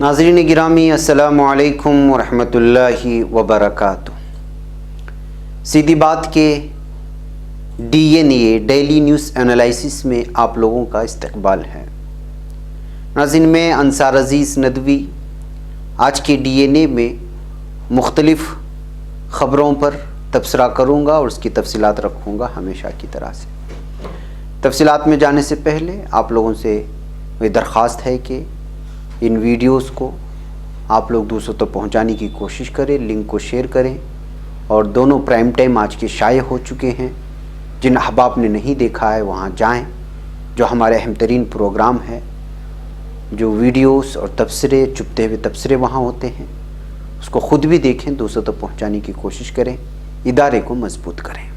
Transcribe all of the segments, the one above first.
नाज़रीन गिरामी अस्सलामु अलैकुम वरहमतुल्लाहि वबरकातुहू। सीधी बात के DNA डेली न्यूज़ एनालिसिस में आप लोगों का इस्तकबाल है। नाज़रीन मैं अंसार अज़ीज़ नदवी आज के DNA में मुख्तलिफ़ ख़बरों पर तबसरा करूँगा और उसकी तफसीलात रखूँगा हमेशा की तरह से। तफसीलात में जाने से पहले आप लोगों से ये दरख्वास्त है कि इन वीडियोस को आप लोग दूसरों तक पहुंचाने की कोशिश करें, लिंक को शेयर करें और दोनों प्राइम टाइम आज के शाये हो चुके हैं। जिन अहबाब ने नहीं देखा है वहां जाएं। जो हमारे अहम तरीन प्रोग्राम है, जो वीडियोस और तबसरे, चुपते हुए तबसरे वहां होते हैं, उसको ख़ुद भी देखें, दूसरों तक पहुँचाने की कोशिश करें, इदारे को मजबूत करें।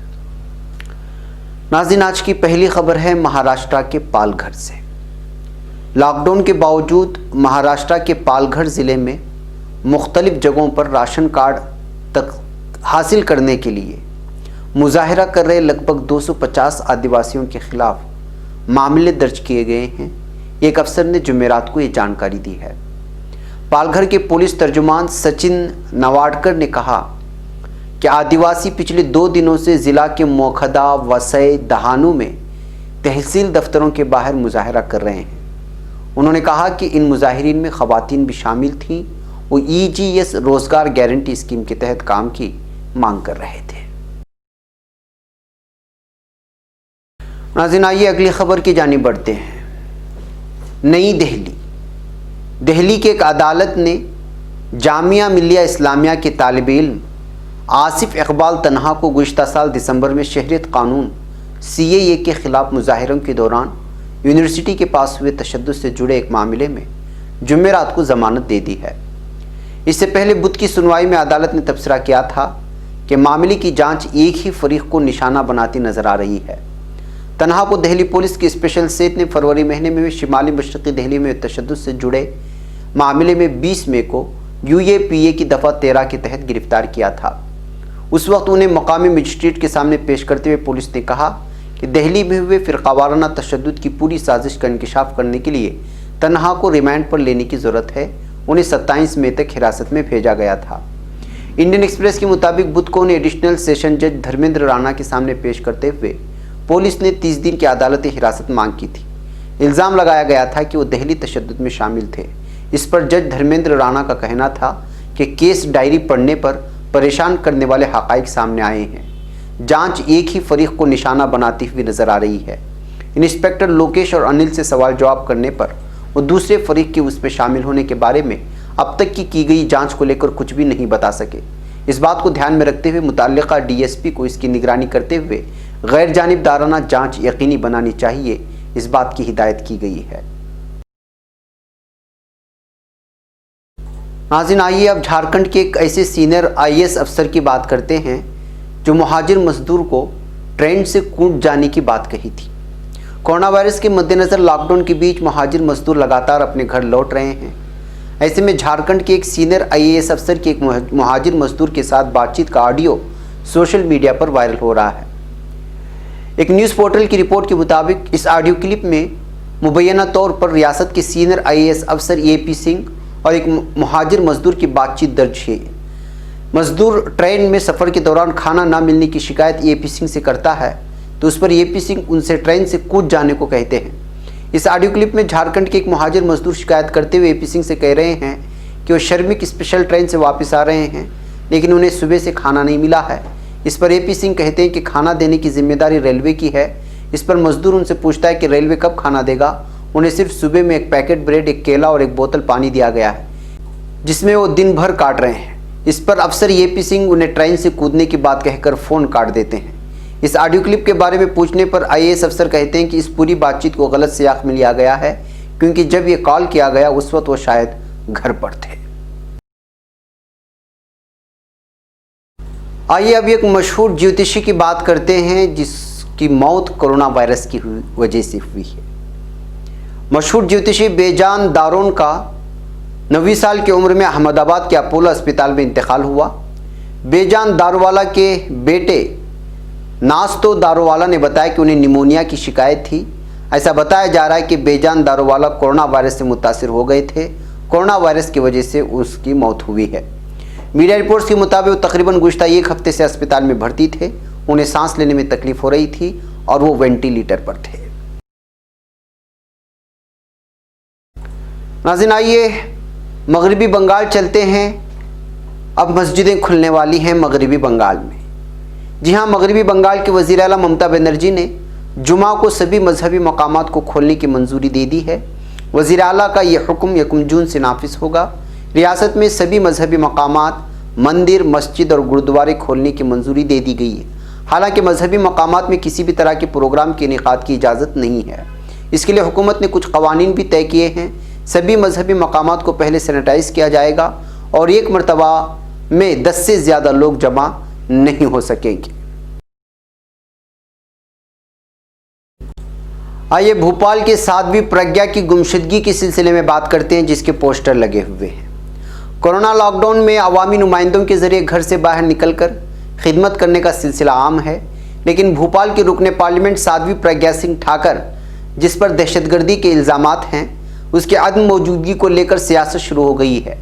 नाज़रीन आज की पहली ख़बर है महाराष्ट्र के पालघर से। लॉकडाउन के बावजूद महाराष्ट्र के पालघर ज़िले में मुख्तलिफ़ जगहों पर राशन कार्ड तक हासिल करने के लिए मुजाहिरा कर रहे लगभग 250 आदिवासियों के ख़िलाफ़ मामले दर्ज किए गए हैं। एक अफसर ने जुमेरात को ये जानकारी दी है। पालघर के पुलिस तर्जुमान सचिन नवाडकर ने कहा कि आदिवासी पिछले 2 दिनों से ज़िला के मोखदा, वसई, दहानू में तहसील दफ्तरों के बाहर मुजाहिरा कर रहे हैं। उन्होंने कहा कि इन मुजाहिरीन में ख़वातीन भी शामिल थीं। वो EGS रोज़गार गारंटी स्कीम के तहत काम की मांग कर रहे थे। नाज़रीन आइए अगली खबर की जानिब बढ़ते हैं। नई दिल्ली की एक अदालत ने जामिया मिल्लिया इस्लामिया के तालिब इल्म आसिफ इकबाल तन्हा को गुज़िश्ता साल दिसंबर में शहरियत कानून CAA के ख़िलाफ़ मुजाहिरों के दौरान यूनिवर्सिटी के पास हुए तशद्दुद से जुड़े एक मामले में जुमेरात को ज़मानत दे दी है। इससे पहले बुध की सुनवाई में अदालत ने तबसरा किया था कि मामले की जांच एक ही फरीक को निशाना बनाती नजर आ रही है। तन्हा को दिल्ली पुलिस की स्पेशल सेल ने फरवरी महीने में शिमाली मशरक़ी दिल्ली में तशद्दुद से जुड़े मामले में 20 मई को UAPA की दफ़ा 13 के तहत गिरफ्तार किया था। उस वक्त उन्हें मकामी मजिस्ट्रेट के सामने पेश करते हुए पुलिस ने कहा कि दिल्ली में हुए फ़िरक़ावाराना तशद्दुद की पूरी साजिश का इंकशाफ करने के लिए तन्हा को रिमांड पर लेने की ज़रूरत है। उन्हें 27 मई तक हिरासत में भेजा गया था। इंडियन एक्सप्रेस के मुताबिक बुध को उन्हें एडिशनल सेशन जज धर्मेंद्र राणा के सामने पेश करते हुए पुलिस ने 30 दिन की अदालती हिरासत मांग की थी। इल्ज़ाम लगाया गया था कि वो दिल्ली तशद्दुद में शामिल थे। इस पर जज धर्मेंद्र राणा का कहना था कि केस डायरी पढ़ने पर परेशान करने वाले हक़ाइक़ सामने आए हैं। जांच एक ही फरीक को निशाना बनाती हुई नजर आ रही है। इंस्पेक्टर लोकेश और अनिल से सवाल जवाब करने पर वो दूसरे फरीक के उसमें शामिल होने के बारे में अब तक की गई जांच को लेकर कुछ भी नहीं बता सके। इस बात को ध्यान में रखते हुए मुतल्लिका DSP को इसकी निगरानी करते हुए गैर जानिबदाराना जांच यकीनी बनानी चाहिए, इस बात की हिदायत की गई है। नाज़रीन आइए अब झारखंड के एक ऐसे सीनियर IAS अफसर की बात करते हैं जो मुहाजिर मजदूर को ट्रेन से कूद जाने की बात कही थी। कोरोना वायरस के मद्देनज़र लॉकडाउन के बीच मुहाजिर मजदूर लगातार अपने घर लौट रहे हैं। ऐसे में झारखंड के एक सीनियर IAS अफसर के एक मुहाजिर मजदूर के साथ बातचीत का ऑडियो सोशल मीडिया पर वायरल हो रहा है। एक न्यूज़ पोर्टल की रिपोर्ट के मुताबिक इस ऑडियो क्लिप में मुबैना तौर पर रियासत के सीनियर IAS अफसर AP सिंह और एक मुहाजिर मजदूर की बातचीत दर्ज है। मजदूर ट्रेन में सफ़र के दौरान खाना ना मिलने की शिकायत AP सिंह से करता है तो उस पर AP सिंह उनसे ट्रेन से कूद जाने को कहते हैं। इस ऑडियो क्लिप में झारखंड के एक मुहाजिर मजदूर शिकायत करते हुए AP सिंह से कह रहे हैं कि वो श्रमिक स्पेशल ट्रेन से वापस आ रहे हैं लेकिन उन्हें सुबह से खाना नहीं मिला है। इस पर AP सिंह कहते हैं कि खाना देने की जिम्मेदारी रेलवे की है। इस पर मजदूर उनसे पूछता है कि रेलवे कब खाना देगा। उन्हें सिर्फ सुबह में एक पैकेट ब्रेड, एक केला और एक बोतल पानी दिया गया है जिसमें वो दिन भर काट रहे हैं। इस पर अफसर AP सिंह उन्हें ट्रेन से कूदने की बात कहकर फ़ोन काट देते हैं। इस ऑडियो क्लिप के बारे में पूछने पर IAS अफसर कहते हैं कि इस पूरी बातचीत को गलत सियाक में लिया गया है क्योंकि जब ये कॉल किया गया उस वक्त वो शायद घर पर थे। आइए अब एक मशहूर ज्योतिषी की बात करते हैं जिसकी मौत कोरोना वायरस की वजह से हुई है। मशहूर ज्योतिषी बेजान दारोन का 9वीं साल की उम्र में अहमदाबाद के अपोलो अस्पताल में इंतकाल हुआ। बेजान दारोवाला के बेटे नास्तो दारोवाला ने बताया कि उन्हें निमोनिया की शिकायत थी। ऐसा बताया जा रहा है कि बेजान दारोवाला कोरोना वायरस से मुतासिर हो गए थे कोरोना वायरस की वजह से उसकी मौत हुई है। मीडिया रिपोर्ट्स के मुताबिक वो तकरीबन गुज़िश्ता एक हफ्ते से अस्पताल में भर्ती थे। उन्हें सांस लेने में तकलीफ हो रही थी और वो वेंटिलेटर पर थे। नाज़रीन, आइए मगरिबी बंगाल चलते हैं। अब मस्जिदें खुलने वाली हैं मगरिबी बंगाल में। जी हाँ, मगरिबी बंगाल के वज़ीर आला ममता बनर्जी ने जुमा को सभी मजहबी मकामात को खोलने की मंजूरी दे दी है। वज़ीर आला का यह हुक्म 1 जून से नाफिज होगा। रियासत में सभी मजहबी मकामात, मंदिर, मस्जिद और गुरुद्वारे खोलने की मंजूरी दे दी गई है। हालांकि मजहबी मकामात में किसी भी तरह के प्रोग्राम के इनेकाद की इजाज़त नहीं है। इसके लिए हुकूमत ने कुछ कवानीन भी तय किए हैं। सभी मजहबी मकामात को पहले सैनिटाइज किया जाएगा और एक मरतबा में 10 से ज़्यादा लोग जमा नहीं हो सकेंगे। आइए भोपाल के साध्वी प्रज्ञा की गुमशुदगी के सिलसिले में बात करते हैं, जिसके पोस्टर लगे हुए हैं। कोरोना लॉकडाउन में अवामी नुमाइंदों के जरिए घर से बाहर निकलकर खिदमत करने का सिलसिला आम है, लेकिन भोपाल के रुकने पार्लियामेंट साध्वी प्रज्ञा सिंह ठाकर, जिस पर दहशतगर्दी के इल्ज़ामात हैं, उसके अदम मौजूदगी को लेकर सियासत शुरू हो गई है।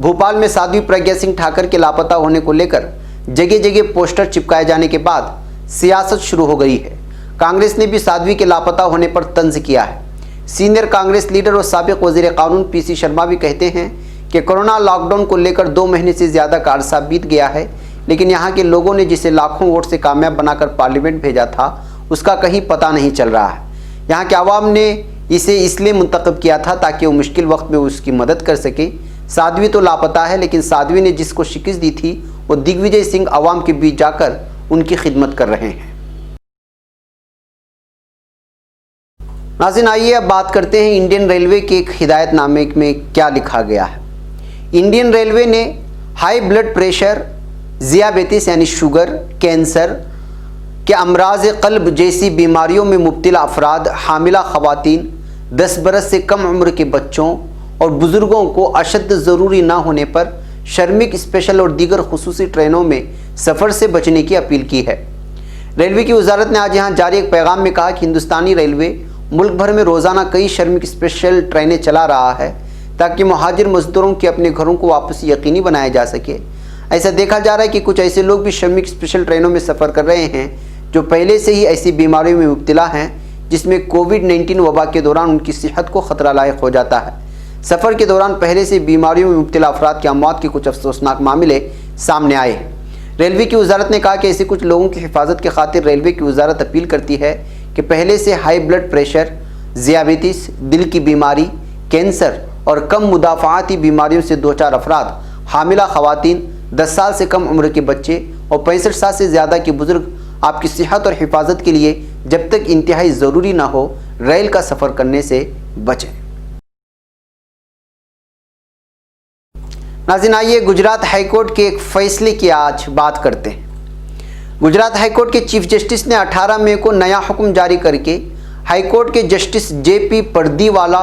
भोपाल में साध्वी प्रज्ञा सिंह ठाकर के लापता होने को लेकर जगह जगह पोस्टर चिपकाए जाने के बाद सियासत शुरू हो गई है। कांग्रेस ने भी साध्वी के लापता होने पर तंज किया है। सीनियर कांग्रेस लीडर और साबिक वज़ीर कानून पीसी शर्मा भी कहते हैं कि कोरोना लॉकडाउन को लेकर 2 महीने से ज़्यादा का अरसा बीत गया है, लेकिन यहाँ के लोगों ने जिसे लाखों वोट से कामयाब बनाकर पार्लियामेंट भेजा था, उसका कहीं पता नहीं चल रहा है। यहाँ के आवाम ने इसे इसलिए मुंतखब किया था ताकि वो मुश्किल वक्त में उसकी मदद कर सके। साध्वी तो लापता है, लेकिन साध्वी ने जिसको शिकस्त दी थी वो दिग्विजय सिंह आवाम के बीच जाकर उनकी खिदमत कर रहे हैं। नाज़रीन, आइए अब बात करते हैं इंडियन रेलवे के एक हिदायतनामे में क्या लिखा गया है। इंडियन रेलवे ने हाई ब्लड प्रेशर, ज़ियाबेतिस यानी शुगर, कैंसर के अमराज क़ल्ब जैसी बीमारियों में मुब्तला अफराद, हामिला ख़वातीन, 10 बरस से कम उम्र के बच्चों और बुज़ुर्गों को अशद ज़रूरी ना होने पर श्रमिक स्पेशल और दीगर खुसूसी ट्रेनों में सफ़र से बचने की अपील की है। रेलवे की वजारत ने आज यहाँ जारी एक पैगाम में कहा कि हिंदुस्तानी रेलवे मुल्क भर में रोज़ाना कई श्रमिक स्पेशल ट्रेनें चला रहा है ताकि मुहाजिर मजदूरों के अपने घरों को वापसी यकीनी बनाया जा सके। ऐसा देखा जा रहा है कि कुछ ऐसे लोग भी श्रमिक स्पेशल ट्रेनों में सफ़र कर रहे हैं जो पहले से ही ऐसी बीमारियों में मुब्तला हैं जिसमें कोविड-19 वबा के दौरान उनकी सेहत को ख़तरा लायक हो जाता है। सफ़र के दौरान पहले से बीमारियों में मुब्तला अफराद की अमवात के कुछ अफसोसनाक मामले सामने आए हैं। रेलवे की वजारत ने कहा कि ऐसे कुछ लोगों की हिफाजत की खातिर रेलवे की वजारत अपील करती है कि पहले से हाई ब्लड प्रेशर, ज़ियाबेतिस, दिल की बीमारी, कैंसर और कम मुदाफ़ाती बीमारियों से 2-4 अफराद, हामिला ख़वातीन, 10 साल से कम उम्र के बच्चे और 65 साल से ज़्यादा के बुज़ुर्ग आपकी सेहत और हिफाजत के लिए जब तक इंतहाई ज़रूरी ना हो रेल का सफ़र करने से बचें। नाज़रीन, आइए गुजरात हाईकोर्ट के एक फ़ैसले की आज बात करते हैं। गुजरात हाईकोर्ट के चीफ जस्टिस ने 18 मई को नया हुक्म जारी करके हाईकोर्ट के जस्टिस JP पर्दीवाला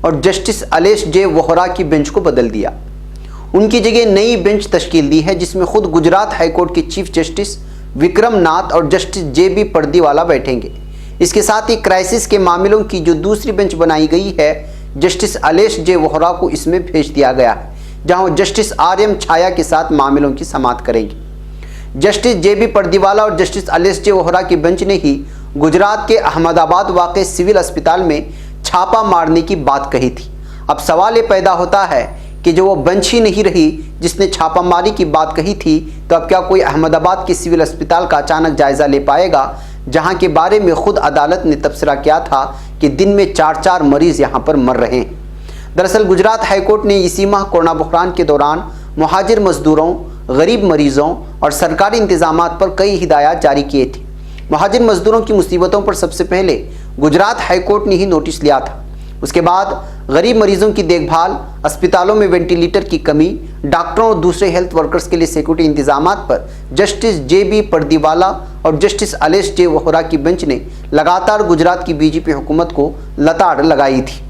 और जस्टिस अलेश J वोहरा की बेंच को बदल दिया। उनकी जगह नई बेंच तश्कील दी है जिसमें खुद गुजरात हाईकोर्ट के चीफ जस्टिस विक्रम नाथ और जस्टिस JB पर्दीवाला बैठेंगे। इसके साथ ही क्राइसिस के मामलों की जो दूसरी बेंच बनाई गई है, जस्टिस अलेश J वोहरा को इसमें भेज दिया गया है, जहां जस्टिस RM छाया के साथ मामलों की समाअत करेंगे। जस्टिस JB पर्दीवाला और जस्टिस अलेश J वोहरा की बेंच ने ही गुजरात के अहमदाबाद वाक़े सिविल अस्पताल में छापा मारने की बात कही थी। अब सवाल ये पैदा होता है कि जो वो बेंच ही नहीं रही जिसने छापामारी की बात कही थी, तो अब क्या कोई अहमदाबाद के सिविल अस्पताल का अचानक जायज़ा ले पाएगा, जहां के बारे में खुद अदालत ने तबसरा किया था कि दिन में 4-4 मरीज़ यहां पर मर रहे हैं। दरअसल गुजरात हाईकोर्ट ने इसी माह कोरोना बहरान के दौरान मुहाजिर मजदूरों, गरीब मरीज़ों और सरकारी इंतजामात पर कई हिदायत जारी किए थे। मुहाजिर मजदूरों की मुसीबतों पर सबसे पहले गुजरात हाईकोर्ट ने ही नोटिस लिया था। उसके बाद गरीब मरीजों की देखभाल, अस्पतालों में वेंटिलेटर की कमी, डॉक्टरों और दूसरे हेल्थ वर्कर्स के लिए सिक्योरिटी इंतजामात पर जस्टिस JB पर्दीवाला और जस्टिस अलेश J वोहरा की बेंच ने लगातार गुजरात की BJP हुकूमत को लताड़ लगाई थी।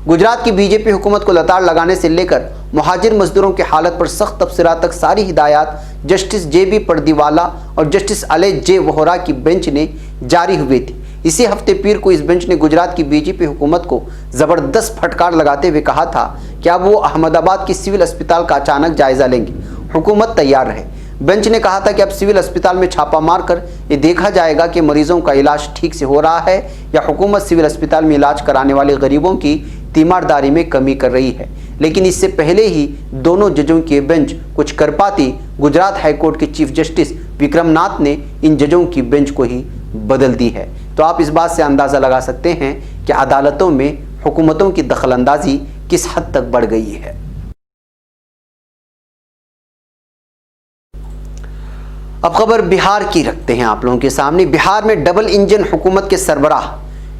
गुजरात की BJP हुकूमत को लताड़ लगाने से लेकर मुहाजिर मजदूरों की हालत पर सख्त तबसरा तक सारी हिदायत जस्टिस JB पर्दीवाला और जस्टिस अलेश J वोहरा की बेंच ने जारी हुई थी। इसी हफ्ते पीर को इस बेंच ने गुजरात की बीजेपी हुकूमत को ज़बरदस्त फटकार लगाते हुए कहा था कि अब वो अहमदाबाद की सिविल अस्पताल का अचानक जायज़ा लेंगे। हुकूमत तैयार रहे। बेंच ने कहा था कि अब सिविल अस्पताल में छापा मारकर ये देखा जाएगा कि मरीजों का इलाज ठीक से हो रहा है या हुकूमत सिविल अस्पताल में इलाज कराने वाले गरीबों की तीमारदारी में कमी कर रही है। लेकिन इससे पहले ही दोनों जजों की बेंच कुछ कर पाती, गुजरात हाईकोर्ट के चीफ जस्टिस विक्रमनाथ ने इन जजों की बेंच को ही बदल दी है। तो आप इस बात से अंदाज़ा लगा सकते हैं कि अदालतों में हुकूमतों की दखलंदाजी किस हद तक बढ़ गई है। अब खबर बिहार की रखते हैं आप लोगों के सामने। बिहार में डबल इंजन हुकूमत के सरबराह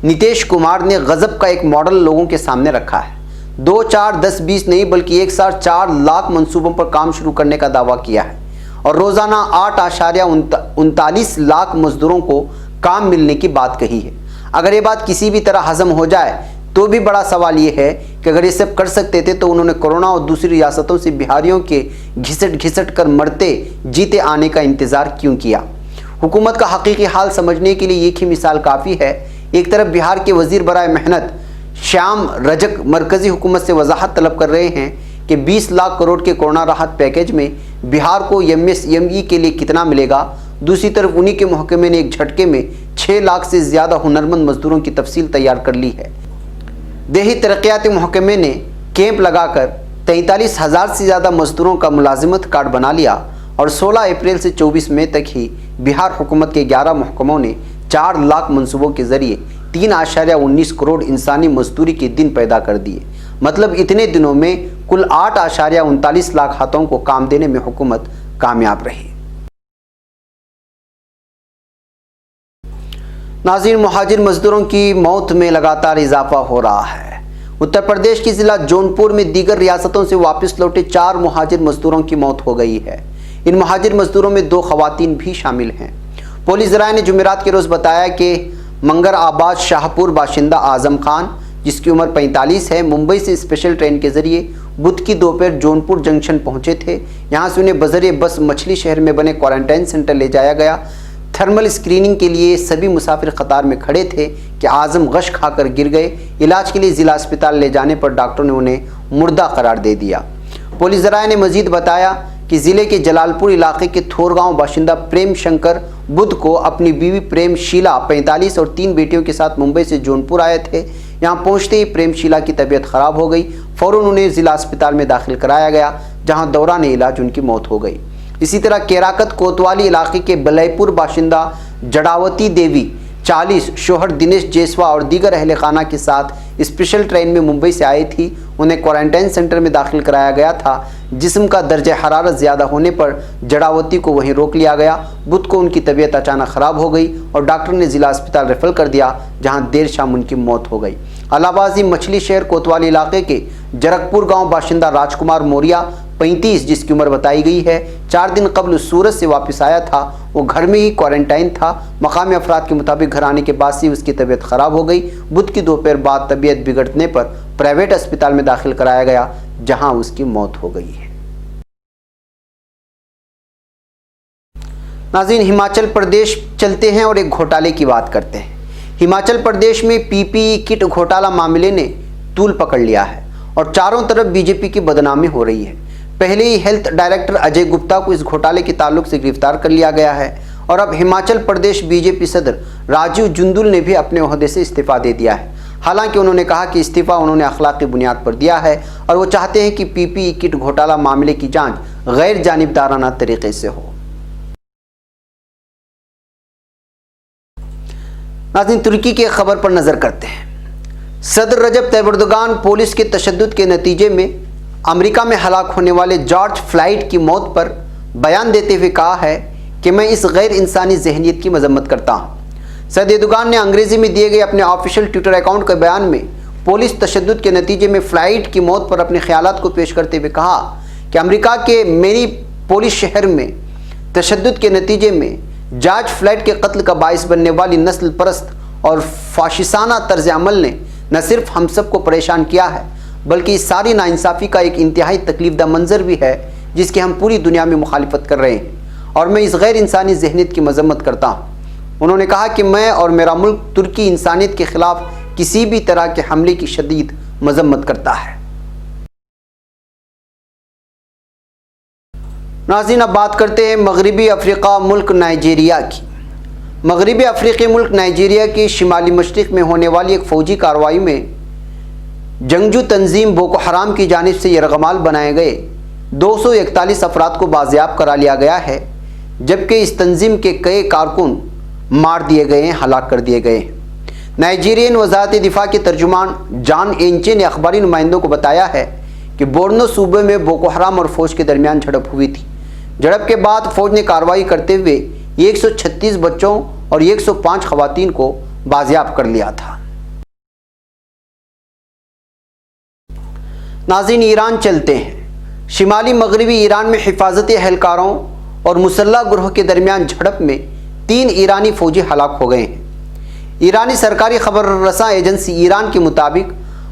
नीतीश कुमार ने गजब का एक मॉडल लोगों के सामने रखा है। 2, 4, 10, 20 नहीं बल्कि एक साथ 4 लाख मंसूबों पर काम शुरू करने का दावा किया है और रोजाना 8.39 लाख मजदूरों को काम मिलने की बात कही है। अगर ये बात किसी भी तरह हजम हो जाए तो भी बड़ा सवाल ये है कि अगर ये सब कर सकते थे तो उन्होंने कोरोना और दूसरी रियासतों से बिहारियों के घिसट कर मरते जीते आने का इंतजार क्यों किया। हुकूमत का हकीकी हाल समझने के लिए एक ही मिसाल काफ़ी है। एक तरफ बिहार के वजीर बराए मेहनत श्याम रजक मरकजी हुकूमत से वजाहत तलब कर रहे हैं कि 20 लाख करोड़ के कोरोना राहत पैकेज में बिहार को MSME के लिए कितना मिलेगा। दूसरी तरफ उन्हीं के महकमे ने एक झटके में 6 लाख से ज़्यादा हुनरमंद मजदूरों की तफसील तैयार कर ली है। देही तरक्याती महकमे ने कैंप लगाकर 43,000 से ज़्यादा मजदूरों का मुलाजिमत कार्ड बना लिया और 16 अप्रैल से 24 मई तक ही बिहार हुकूमत के 11 महकमों ने 4 लाख मनसूबों के जरिए 3.19 करोड़ इंसानी मजदूरी के दिन पैदा कर दिए। मतलब इतने दिनों में कुल 8.39 लाख हाथों को काम देने में हुकूमत कामयाब रही। नाज़रीन, मुहाजिर मजदूरों की मौत में लगातार इजाफा हो रहा है। उत्तर प्रदेश की जिला जौनपुर में दीगर रियासतों से वापस लौटे 4 मुहाजिर मजदूरों की मौत हो गई है। इन मुहाजिर मजदूरों में 2 खवातीन भी शामिल हैं। पुलिस ज़राए ने जुमेरात के रोज़ बताया कि मंगर आबाद शाहपुर बाशिंदा आजम खान, जिसकी उम्र 45 है, मुंबई से स्पेशल ट्रेन के जरिए बुध की दोपहर जौनपुर जंक्शन पहुंचे थे। यहां से उन्हें बजरिए बस मछली शहर में बने क्वारंटाइन सेंटर ले जाया गया। थर्मल स्क्रीनिंग के लिए सभी मुसाफिर कतार में खड़े थे कि आजम गश खाकर गिर गए। इलाज के लिए जिला अस्पताल ले जाने पर डॉक्टरों ने उन्हें मुर्दा करार दे दिया। पुलिस ज़राए ने मजीद बताया कि ज़िले के जलालपुर इलाके के थोरगांव बाशिंदा प्रेम शंकर बुध को अपनी बीवी प्रेम शीला 45 और 3 बेटियों के साथ मुंबई से जौनपुर आए थे। यहां पहुंचते ही प्रेम शीला की तबीयत ख़राब हो गई। फ़ौरन उन्हें ज़िला अस्पताल में दाखिल कराया गया, जहां दौरान इलाज उनकी मौत हो गई। इसी तरह केराकत कोतवाली इलाके के बलयपुर बाशिंदा जड़ावती देवी 40 शोहर दिनेश जेसवा और दीगर अहले खाना के साथ स्पेशल ट्रेन में मुंबई से आई थी। उन्हें क्वारंटाइन सेंटर में दाखिल कराया गया था। जिस्म का दर्जा हरारत ज़्यादा होने पर जड़ावती को वहीं रोक लिया गया। बुध को उनकी तबीयत अचानक ख़राब हो गई और डॉक्टर ने ज़िला अस्पताल रेफर कर दिया, जहां देर शाम उनकी मौत हो गई। अलाबाजी मछली शहर कोतवाली इलाके के जरकपुर गांव बाशिंदा राजकुमार मोरिया 35, जिसकी उम्र बताई गई है, 4 दिन कबल सूरत से वापस आया था। वो घर में ही क्वारंटाइन था। मकामी अफराद के मुताबिक घर आने के बाद से उसकी तबीयत ख़राब हो गई। बुध की दोपहर बाद तबीयत बिगड़ने पर प्राइवेट अस्पताल में दाखिल कराया गया, जहां उसकी मौत हो गई है। नाज़रीन, हिमाचल प्रदेश चलते हैं और एक घोटाले की बात करते हैं। हिमाचल प्रदेश में PPE किट घोटाला मामले ने तूल पकड़ लिया है और चारों तरफ बीजेपी की बदनामी हो रही है। पहले ही हेल्थ डायरेक्टर अजय गुप्ता को इस घोटाले के ताल्लुक से गिरफ्तार कर लिया गया है और अब हिमाचल प्रदेश बीजेपी सदर राजीव जुंदुल ने भी अपने ओहदे से इस्तीफा दे दिया है। हालांकि उन्होंने कहा कि इस्तीफा उन्होंने अखलाकी बुनियाद पर दिया है और वो चाहते हैं कि PPE किट घोटाला मामले की जांच गैर जानिबदाराना तरीके से हो। नाज़रीन, तुर्की की खबर पर नज़र करते हैं। सदर रजब तैयब एर्दोगान पुलिस के तशद्दुद के नतीजे में अमेरिका में हलाक होने वाले जॉर्ज फ्लाइड की मौत पर बयान देते हुए कहा है कि मैं इस गैर इंसानी जहनीत की मजम्मत करता हूँ। सदर एर्दोगान ने अंग्रेज़ी में दिए गए अपने ऑफिशियल ट्विटर अकाउंट के बयान में पुलिस तशद्दुद के नतीजे में फ्लाइड की मौत पर अपने ख्यालात को पेश करते हुए कहा कि अमेरिका के मिनीपोलिस शहर में तशद्दुद के नतीजे में जॉर्ज फ्लाइड के कत्ल का बाइस बनने वाली नस्ल परस्त और फाशिसाना तर्ज अमल ने न सिर्फ हम सब को परेशान किया है, बल्कि इस सारी नाइंसाफ़ी का एक इंतहाई तकलीफदा मंजर भी है जिसकी हम पूरी दुनिया में मुखालिफत कर रहे हैं और मैं इस गैर इंसानी जहनीत की मजम्मत करता हूँ। उन्होंने कहा कि मैं और मेरा मुल्क तुर्की इंसानियत के खिलाफ किसी भी तरह के हमले की शदीद मजम्मत करता है। नाज़रीन, अब बात करते हैं मगरबी अफ्रीका मुल्क नाइजीरिया की। मगरबी अफ्रीकी मुल्क नाइजीरिया के शिमाली मशरिक़ में होने वाली एक फ़ौजी कार्रवाई में जंगजू तंजीम बोको हराम की जानिब से यरगमाल बनाए गए 241 अफराद को बाजियाब करा लिया गया है, जबकि इस तंजीम के कई कारकुन मार दिए गए हैं, हलाक कर दिए गए हैं। नाइजीरियन वज़ारत दिफा के तर्जुमान जॉन एंचे ने अखबारी नुमाइंदों को बताया है कि बोर्नो सूबे में बोको हराम और फ़ौज के दरमियान झड़प हुई थी। झड़प के बाद फ़ौज ने कार्रवाई करते हुए 136 बच्चों और 105 खवातीन को बाजियाब कर लिया था। नाज़रीन, ईरान चलते हैं। शिमाली मगरबी ईरान में हिफाजती एहलकारों और मुसल्लह ग्रोह के दरमियान झड़प में 3 ईरानी फ़ौजी हलाक हो गए हैं। ईरानी सरकारी खबर रसां एजेंसी ईरान के मुताबिक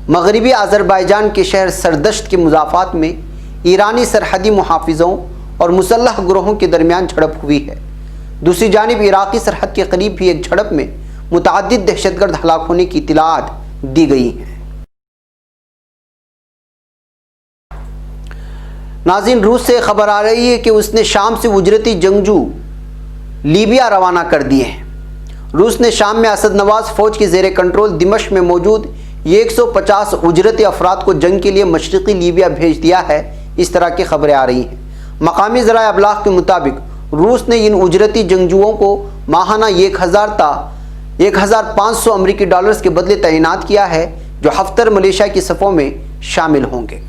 मगरबी अज़रबैजान के शहर सरदश्त के मुज़ाफ़ात में ईरानी सरहदी मुहाफ़िज़ों और मुसल्लह ग्रोहों के दरमियान झड़प हुई है। दूसरी जानिब इराक़ी सरहद के करीब भी एक झड़प में मुतअद्दिद दहशतगर्द हलाक होने की इत्तलात दी गई हैं। नाज़रीन, रूस से खबर आ रही है कि उसने शाम से उजरती जंगजू लीबिया रवाना कर दिए हैं। रूस ने शाम में असद नवाज फ़ौज के ज़ेरे कंट्रोल दिमश्क में मौजूद 150 उजरती अफराद को जंग के लिए मशरक़ी लीबिया भेज दिया है। इस तरह की खबरें आ रही हैं। मकामी ज़राए अबलाग के मुताबिक रूस ने इन उजरती जंगजुओं को माहाना 1,500 अमरीकी डॉलर्स के बदले तैनात किया है, जो हफ्तर मलेशिया की सफ़ों में शामिल होंगे।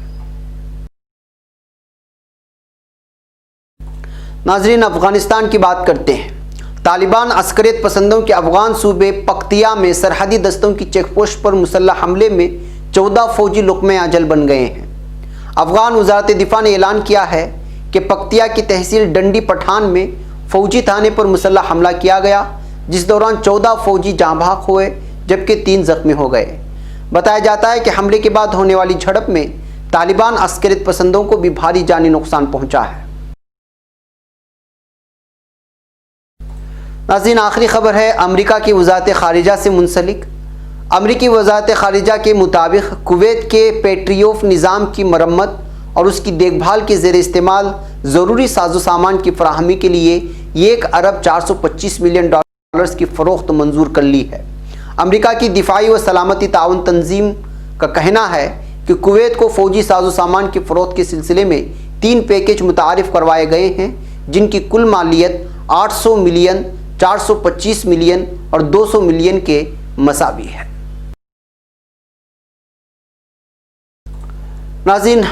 नाज़रीन, अफ़गानिस्तान की बात करते हैं। तालिबान अस्करियत पसंदों के अफ़गान सूबे पख्तिया में सरहदी दस्तों की चेकपोस्ट पर मुसल्लह हमले में 14 फ़ौजी लुक़्मे अजल बन गए हैं। अफ़गान वज़ारत दिफा ने ऐलान किया है कि पख्तिया की तहसील डंडी पठान में फ़ौजी थाने पर मुसल्लह हमला किया गया, जिस दौरान 14 फ़ौजी जाँ भाग हुए जबकि 3 ज़ख्मी हो गए। बताया जाता है कि हमले के बाद होने वाली झड़प में तालिबान अस्करियत पसंदों को भी भारी जानी नुकसान पहुँचा है। नाज़रीन, आखिरी खबर है अमेरिका की वज़ारत ख़ारिजा से मुंसलिक। अमेरिकी वज़ारत ख़ारिजा के मुताबिक कुवैत के पेट्रियोट निज़ाम की मरम्मत और उसकी देखभाल के ज़ेर इस्तेमाल ज़रूरी साजो सामान की फराहमी के लिए 1 अरब 425 मिलियन डॉलर्स की फ़रोख्त मंजूर कर ली है। अमेरिका की दिफाई व सलामती ताउन तंजीम का कहना है कि कुवैत को फ़ौजी साजो सामान की फ़रोख्त के सिलसिले में 3 पैकेज मुतारिफ़ करवाए गए हैं, जिनकी कुल मालियत 800 मिलियन, 425 मिलियन और 200 मिलियन के मसावी है। नाज़रीन,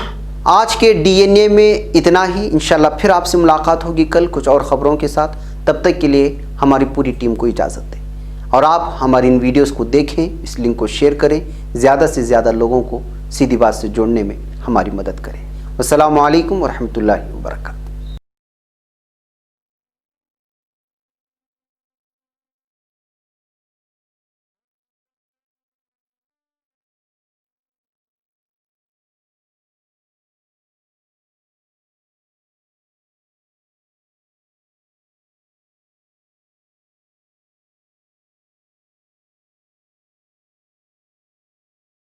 आज के DNA में इतना ही। इंशाल्लाह फिर आपसे मुलाकात होगी कल कुछ और ख़बरों के साथ। तब तक के लिए हमारी पूरी टीम को इजाज़त दें और आप हमारी इन वीडियोस को देखें, इस लिंक को शेयर करें, ज़्यादा से ज़्यादा लोगों को सीधी बात से जोड़ने में हमारी मदद करें। अस्सलामु अलैकुम व रहमतुल्लाहि व बरकातहू।